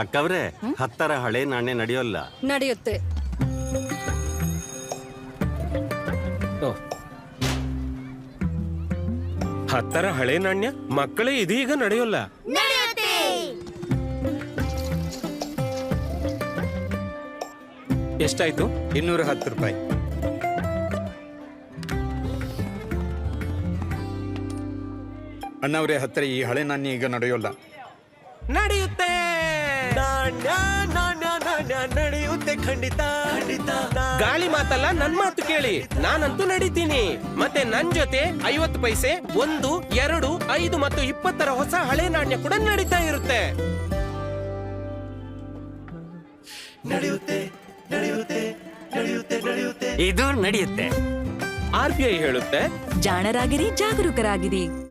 ಅಕ್ಕವ್ರೆ, 10ರ ಹಳೆ ನಾಣ್ಯ ನಡೆಯೋಲ್ಲ. ನಡೆಯುತ್ತೆ. ಓ, 10ರ ಹಳೆ ನಾಣ್ಯ ಮಕ್ಕಳೇ ಇದೀಗ ನಡೆಯೋಲ್ಲ. ಎಷ್ಟಾಯ್ತು? 210 ರೂಪಾಯಿ. ಅಣ್ಣವ್ರೆ, 10ರ ಈ ಹಳೆ ನಾಣ್ಯ ಈಗ ನಡೆಯೋಲ್ಲ. ನಡೆಯುತ್ತೆ. ನಾಣ್ಯ ನಾಣ್ಯ ನಾಣ್ಯ ನಡೆಯುತ್ತೆ, ಖಂಡಿತ ಖಂಡಿತ. ಗಾಳಿ ಮಾತಲ್ಲ, ನನ್ ಮಾತು ಕೇಳಿ. ನಾನಂತೂ ನಡೀತೀನಿ. ಮತ್ತೆ ನನ್ ಜೊತೆ 50 ಪೈಸೆ, 1, 2, 5 ಮತ್ತು 20ರ ಹೊಸ ಹಳೆ ನಾಣ್ಯ ಕೂಡ ನಡೀತಾ ಇರುತ್ತೆ. ನಡೆಯುತ್ತೆ ನಡೆಯುತ್ತೆ ನಡೆಯುತ್ತೆ ನಡೆಯುತ್ತೆ. ಇದು ನಡೆಯುತ್ತೆ. RBI ಹೇಳುತ್ತೆ, ಜಾಣರಾಗಿರಿ, ಜಾಗರೂಕರಾಗಿರಿ.